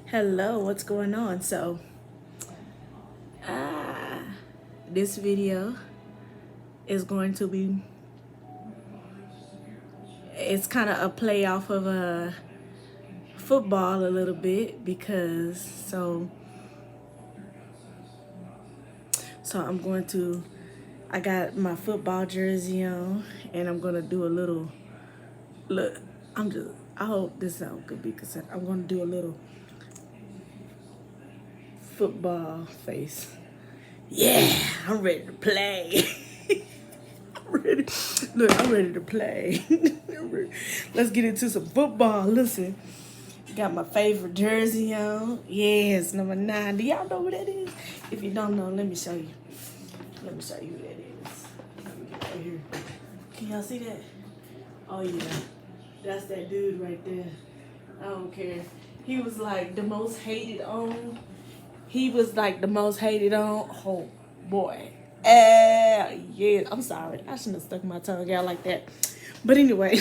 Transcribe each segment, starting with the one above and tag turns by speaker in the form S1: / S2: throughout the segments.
S1: Hello, what's going on? So, ah, this video is going to be, it's kind of a play off of a football a little bit because, so I'm going to, I got my football jersey on and I'm going to do a little, look, I hope this sounds good because I'm going to do a little football face. Yeah, I'm ready to play. Ready. Look, I'm ready to play. Let's get into some football. Listen, got my favorite jersey on. Yes, number 9. Do y'all know who that is? If you don't know, let me show you. Let me show you who that is. Let me get right here. Can y'all see that? Oh yeah, that's that dude right there. I don't care. He was like the most hated on. He was like the most hated on. Oh boy. Yeah, I'm sorry. I shouldn't have stuck my tongue out like that. But anyway,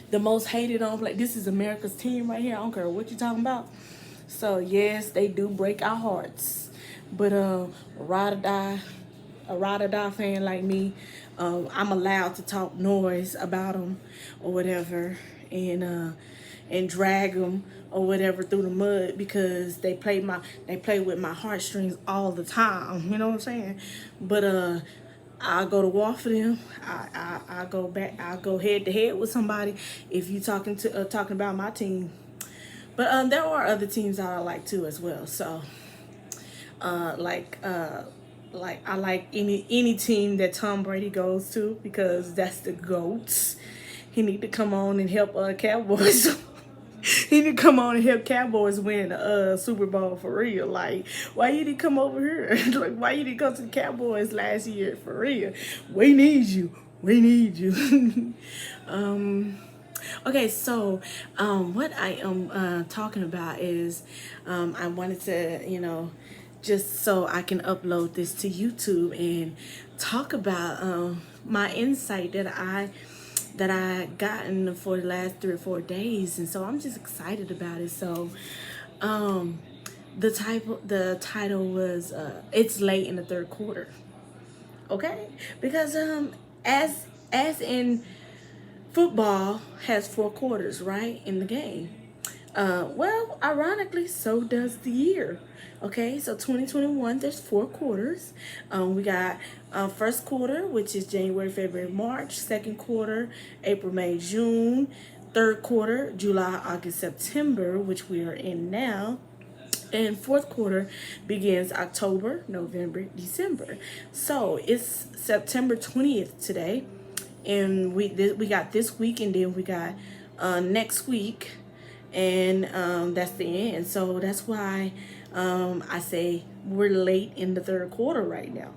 S1: the most hated on, like, this is America's team right here. I don't care what you're talking about. So yes, they do break our hearts. But a ride or die fan like me, I'm allowed to talk noise about them or whatever, and drag them or whatever through the mud because they play with my heartstrings all the time. You know what I'm saying? But I'll go to war for them. I go back. I'll go head to head with somebody if you talking about my team. But there are other teams that I like too as well. So uh, like uh, like I like any team that Tom Brady goes to because that's the goats. He need to come on and help Cowboys. He need to come on and help Cowboys win Super Bowl for real. Like, why you didn't come over here? Like, why you didn't come to the Cowboys last year for real? We need you. We need you. Okay, so what I am talking about is I wanted to, just so I can upload this to YouTube and talk about my insight that I gotten for the last 3 or 4 days, and so I'm just excited about it. So, um, the title was "It's Late in the Third Quarter." Okay, because as in football has 4 quarters, right, in the game. Well, ironically, so does the year. Okay, so 2021, there's 4 quarters. We got first quarter, which is January, February, March. Second quarter, April, May, June. Third quarter, July, August, September, which we are in now. And fourth quarter begins October, November, December. So it's September 20th today, and we got this week, and then we got next week, and that's the end. So that's why I say we're late in the third quarter right now.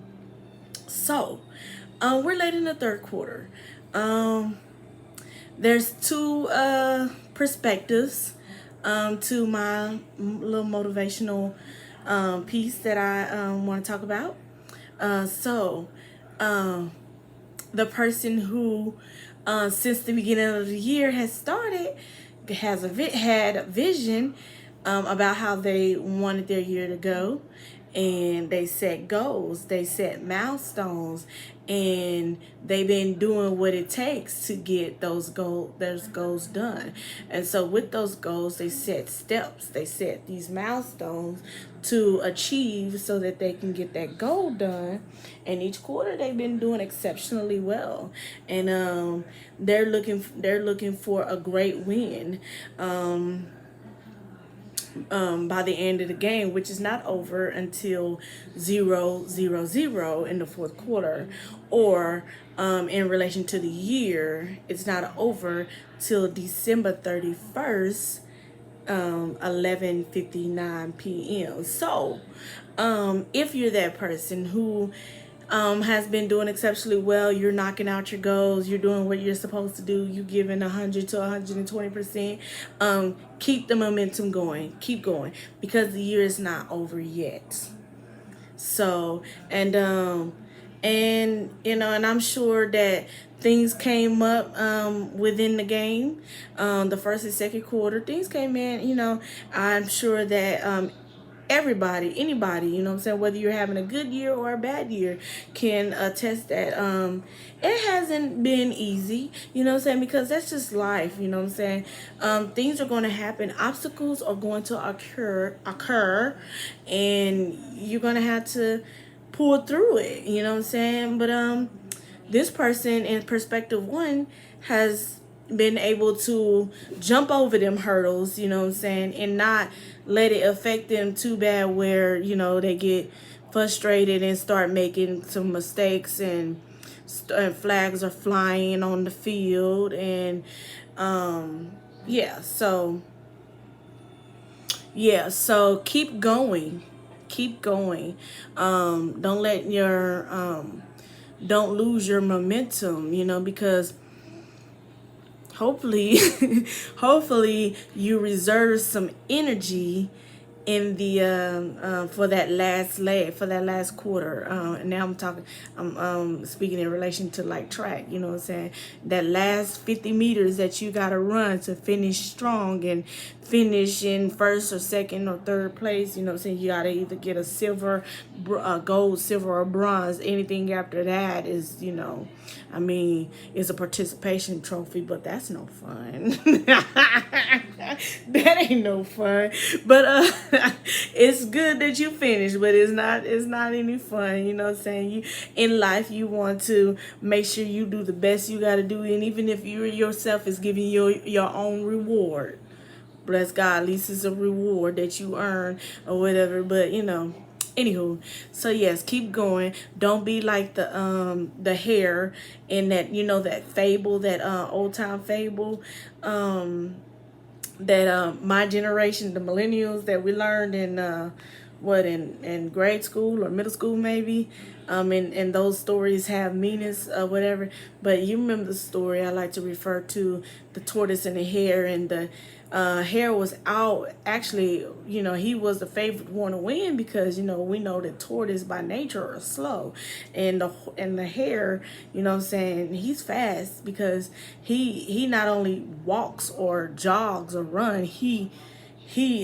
S1: So we're late in the third quarter. There's two perspectives to my little motivational piece that I want to talk about. So, the person who, since the beginning of the year, had a vision about how they wanted their year to go, and they set goals, they set milestones, and they've been doing what it takes to get those goals done. And so with those goals, they set steps, they set these milestones to achieve so that they can get that goal done. And each quarter they've been doing exceptionally well, and they're looking for a great win by the end of the game, which is not over until 0-0-0 in the fourth quarter, or in relation to the year, it's not over till December 31st, 11:59 p.m. So, if you're that person who has been doing exceptionally well, you're knocking out your goals, you're doing what you're supposed to do, you giving 100 to 120%, keep the momentum going, keep going, because the year is not over yet. So, And and I'm sure that things came up within the game, the first and second quarter. Things came in. I'm sure that everybody, anybody, what I'm saying, whether you're having a good year or a bad year, can attest that it hasn't been easy, what I'm saying, because that's just life, what I'm saying. Things are going to happen, obstacles are going to occur, and you're going to have to pull through it, what I'm saying. But this person in perspective one has been able to jump over them hurdles, what I'm saying, and not let it affect them too bad where, they get frustrated and start making some mistakes, and flags are flying on the field. And yeah, so keep going. Keep going. Don't lose your momentum, because hopefully hopefully you reserve some energy in the for that last leg, for that last quarter. And now I'm speaking in relation to like track, what I'm saying, that last 50 meters that you got to run to finish strong and finish in first or second or third place, what I'm saying. You got to either get a silver, gold, silver, or bronze. Anything after that is, I mean, it's a participation trophy, but that's no fun. That ain't no fun. But it's good that you finish, but it's not any fun, what I'm saying. You in life, you want to make sure you do the best you got to do, and even if you yourself is giving your own reward, bless God, at least it's a reward that you earn or whatever. But anywho, so yes, keep going. Don't be like the hare in that, that fable, that old time fable, that my generation, the millennials, that we learned in in grade school or middle school maybe. And those stories have meanings or whatever. But you remember the story I like to refer to, the tortoise and the hare. And the hare was out. Actually, he was the favorite one to win because, we know that tortoise by nature are slow. And the hare, what I'm saying, he's fast because he not only walks or jogs or run, he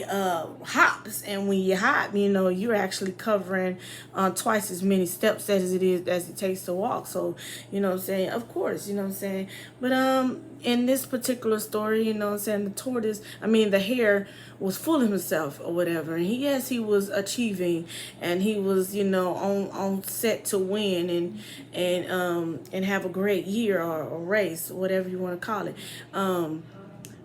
S1: hops. And when you hop, you're actually covering twice as many steps as it takes to walk. So what I'm saying, of course, what I'm saying. But in this particular story, what I'm saying, the hare was full of himself or whatever. And he was achieving, and he was, on set to win and have a great year or race, whatever you want to call it.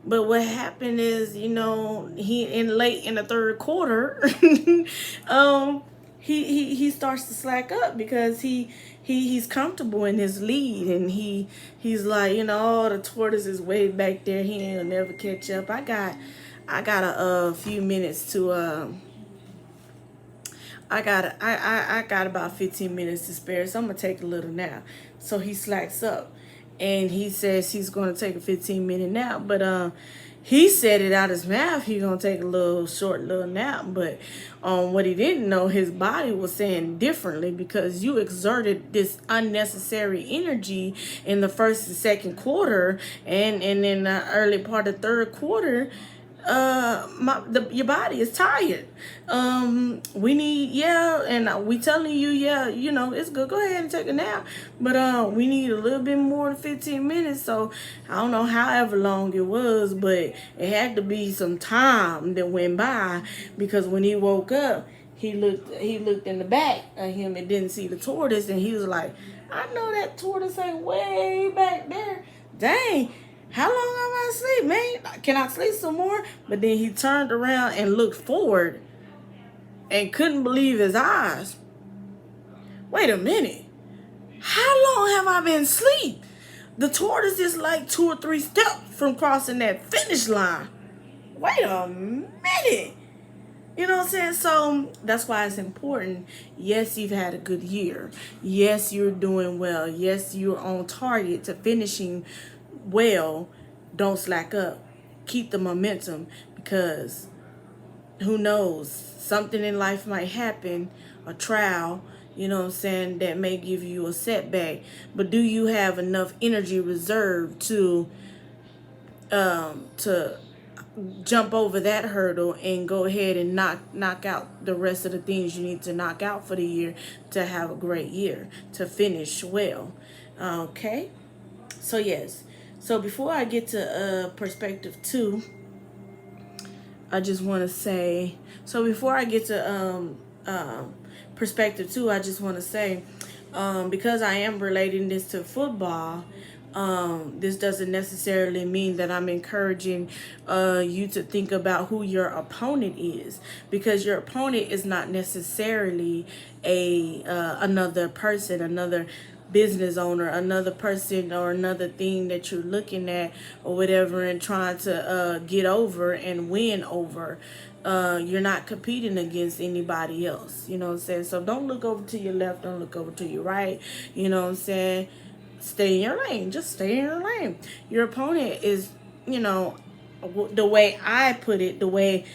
S1: But what happened is, he late in the third quarter, he starts to slack up because he's comfortable in his lead, and he's like, oh, the tortoise is way back there. He ain't never catch up. I got a few minutes to I got about 15 minutes to spare, so I'm gonna take a little nap. So he slacks up, and he says he's gonna take a 15-minute nap. But he said it out his mouth. He's gonna take a short little nap. But what he didn't know, his body was saying differently, because you exerted this unnecessary energy in the first and second quarter, and in the early part of the third quarter. Your body is tired. We need, and we telling you, it's good. Go ahead and take a nap. But we need a little bit more than 15 minutes. So I don't know however long it was, but it had to be some time that went by, because when he woke up, he looked in the back of him and didn't see the tortoise, and he was like, I know that tortoise ain't way back there. Dang. How long am I asleep, man? Can I sleep some more? But then he turned around and looked forward and couldn't believe his eyes. Wait a minute. How long have I been asleep? The tortoise is like 2 or 3 steps from crossing that finish line. Wait a minute. You know what I'm saying? So that's why it's important. Yes, you've had a good year. Yes, you're doing well. Yes, you're on target to finishing well. Don't slack up. Keep the momentum, because who knows, something in life might happen, a trial, you know what I'm saying, that may give you a setback. But do you have enough energy reserved to jump over that hurdle and go ahead and knock out the rest of the things you need to knock out for the year to have a great year, to finish well? Okay. So yes. So before I get to perspective 2, I just want to say, so before I get to perspective 2, I just want to say, because I am relating this to football, this doesn't necessarily mean that I'm encouraging you to think about who your opponent is, because your opponent is not necessarily a another person, another business owner, another person, or another thing that you're looking at or whatever and trying to get over and win over. You're not competing against anybody else, you know what I'm saying? So don't look over to your left, don't look over to your right, you know what I'm saying? Stay in your lane, just stay in your lane. Your opponent is, you know, the way I put it, the way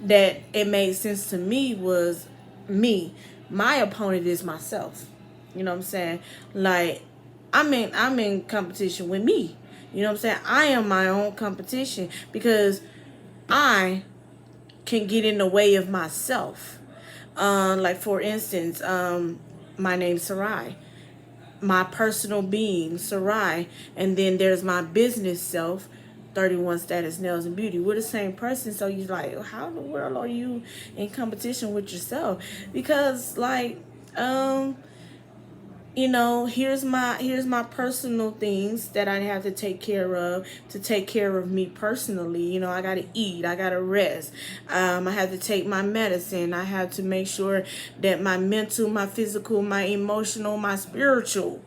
S1: that it made sense to me was me. My opponent is myself. You know what I'm saying? Like, I'm in competition with me. You know what I'm saying? I am my own competition because I can get in the way of myself. Like for instance, my name's Sarai, my personal being, Sarai, and then there's my business self, 31 Status Nails and Beauty. We're the same person, so you're like, how in the world are you in competition with yourself? Because like, you know, here's my personal things that I have to take care of, to take care of me personally. You know, I gotta eat, I gotta rest, I have to take my medicine, I have to make sure that my mental, my physical, my emotional, my spiritual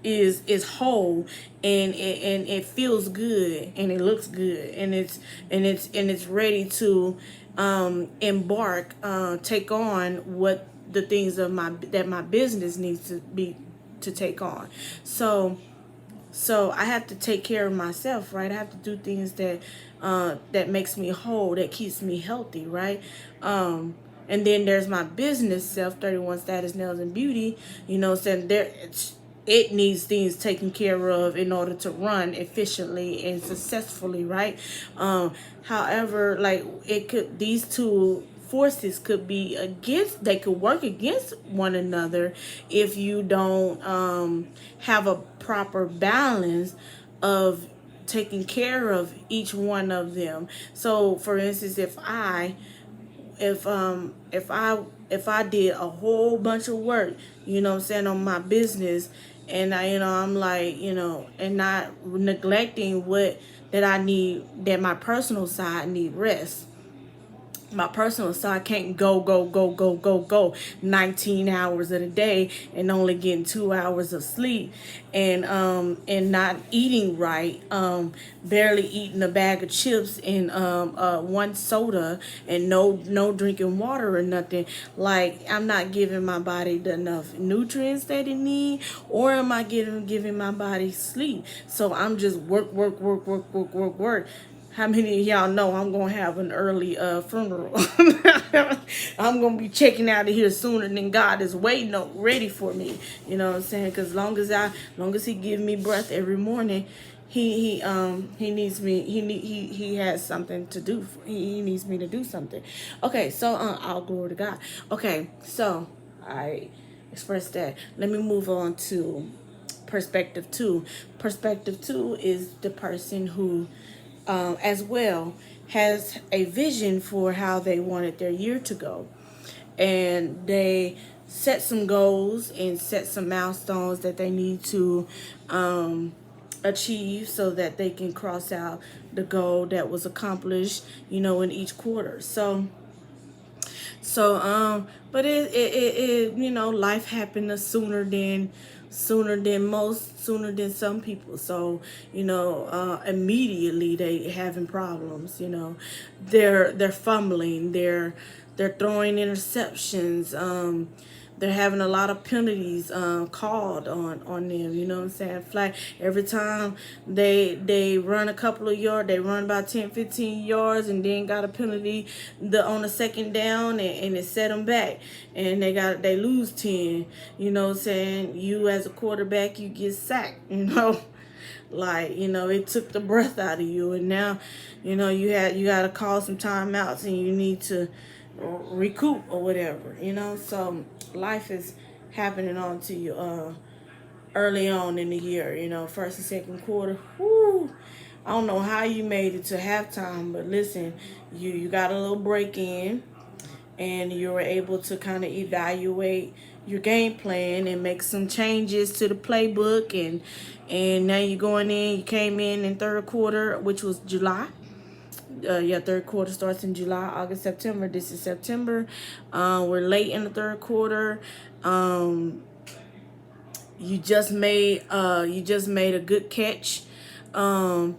S1: is whole, and it feels good, and it looks good, and it's ready to embark, take on what the things of my business needs to be to take on. So I have to take care of myself, right? I have to do things that that makes me whole, that keeps me healthy, right? And then there's my business self, 31 Status Nails and Beauty. You know, saying it needs things taken care of in order to run efficiently and successfully, right? However, like these two forces could be against, they could work against one another if you don't have a proper balance of taking care of each one of them. So for instance, if I did a whole bunch of work, you know what I'm saying, on my business, and I'm like, and not neglecting what that I need, that my personal side need rest. My personal side can't go 19 hours of the day and only getting 2 hours of sleep, and not eating right, barely eating a bag of chips and one soda, and no drinking water or nothing. Like, I'm not giving my body enough nutrients that it need, or am I giving my body sleep? So I'm just work. How many of y'all know I'm going to have an early funeral? I'm going to be checking out of here sooner than God is waiting on, ready for me. You know what I'm saying? Because long as he give me breath every morning, he needs me. He has something to do. He needs me to do something. Okay, so all glory to God. Okay, so I expressed that. Let me move on to perspective 2. Perspective 2 is the person who as well has a vision for how they wanted their year to go, and they set some goals and set some milestones that they need to achieve, so that they can cross out the goal that was accomplished, in each quarter. But life happened sooner than some people. So, immediately they having problems. They're fumbling. They're throwing interceptions. they're having a lot of penalties called on them. You know what I'm saying? Flag every time they run a couple of yards, they run about 10-15 yards, and then got a penalty on the second down, and it set them back, and they lose 10. You know what I'm saying? You as a quarterback, you get sacked. You know. Like, it took the breath out of you, and now, you got to call some timeouts, and you need to recoup or whatever, So life is happening on to you early on in the year, first and second quarter. Whoo! I don't know how you made it to halftime, but listen, you got a little break in, and you were able to kind of evaluate your game plan and make some changes to the playbook, and now you're going in. You came in third quarter, which was July. Third quarter starts in July, August, September. This is September. We're late in the third quarter. You just made a good catch, and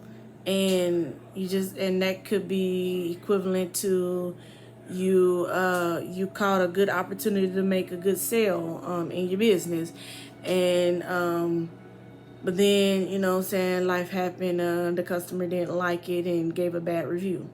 S1: that could be equivalent to you caught a good opportunity to make a good sale in your business, and but then, life happened. The customer didn't like it and gave a bad review.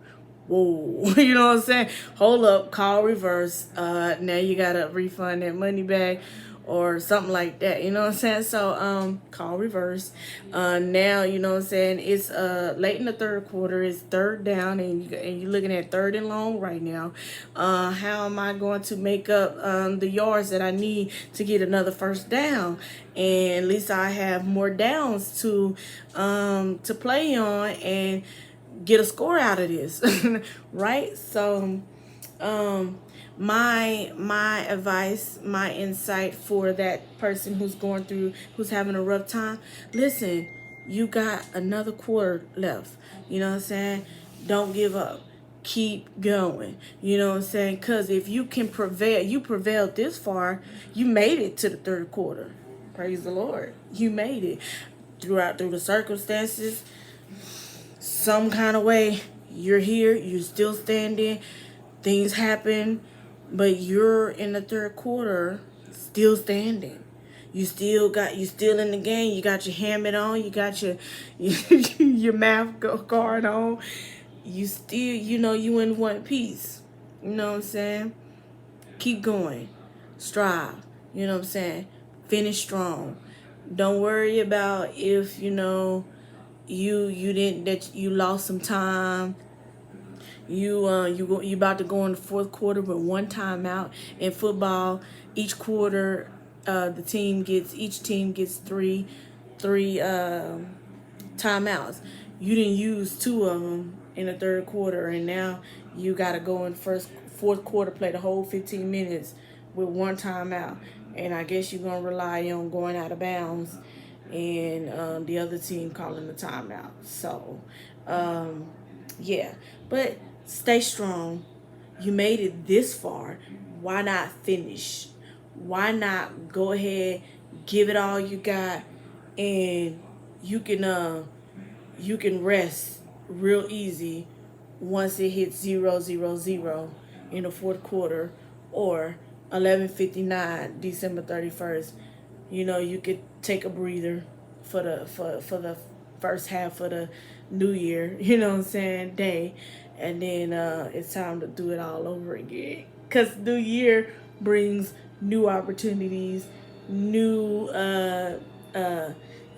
S1: Whoa, you know what I'm saying? Hold up, call reverse. Now you gotta refund that money back or something like that. You know what I'm saying? So call reverse. Now, you know what I'm saying, it's late in the third quarter. It's third down, and you're looking at third and long right now. How am I going to make up the yards that I need to get another first down? And at least I have more downs to play on and get a score out of this. Right? So my advice, my insight for that person who's having a rough time, listen, you got another quarter left. You know what I'm saying? Don't give up. Keep going. You know what I'm saying? Because if you can prevail, you prevailed this far, you made it to the third quarter. Praise the Lord. You made it through the circumstances. Some kind of way, you're here, you're still standing. Things happen, but you're in the third quarter still standing. You still in the game. You got your helmet on. You got your your math guard on. You still, you in one piece. You know what I'm saying? Keep going. Strive. You know what I'm saying? Finish strong. Don't worry about if, you lost some time. You about to go in the fourth quarter with one timeout. In football, each quarter, each team gets three timeouts. You didn't use two of them in the third quarter, and now you got to go in fourth quarter, play the whole 15 minutes with one timeout. And I guess you're gonna rely on going out of bounds and the other team calling the timeout. So, yeah, but stay strong. You made it this far. Why not finish? Why not go ahead, give it all you got, and you can rest real easy once it hits 0-0-0 in the fourth quarter, or 11:59 December 31st. You could take a breather for the first half of the new year, day, and then it's time to do it all over again, because new year brings new opportunities, new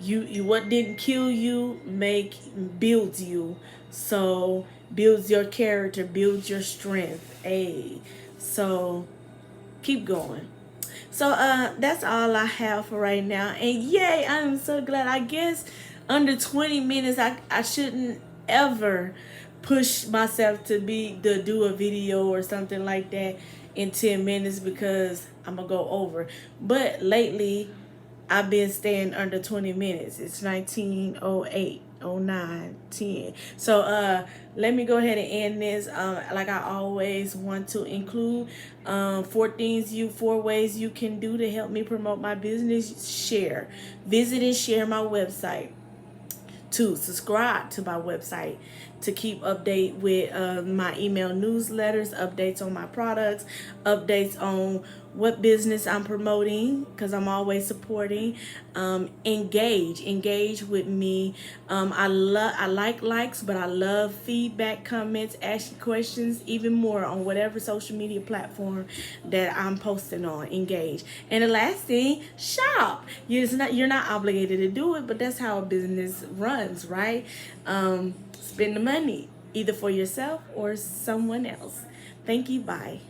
S1: you what didn't kill you builds you. So builds your character, builds your strength. So keep going. So that's all I have for right now. And yay, I am so glad. I guess under 20 minutes, I shouldn't ever push myself to do a video or something like that in 10 minutes, because I'm gonna go over. But lately, I've been staying under 20 minutes. It's 19:08, 09, 10. So let me go ahead and end this. Like I always want to include 4 ways you can do to help me promote my business. Visit and share my website. 2, subscribe to my website. to keep update with my email newsletters, updates on my products, updates on what business I'm promoting, because I'm always supporting. Engage with me. I like likes, but I love feedback, comments, ask you questions, even more on whatever social media platform that I'm posting on. Engage. And the last thing, shop. You're not obligated to do it, but that's how a business runs, right? Spend the money either for yourself or someone else. Thank you. Bye.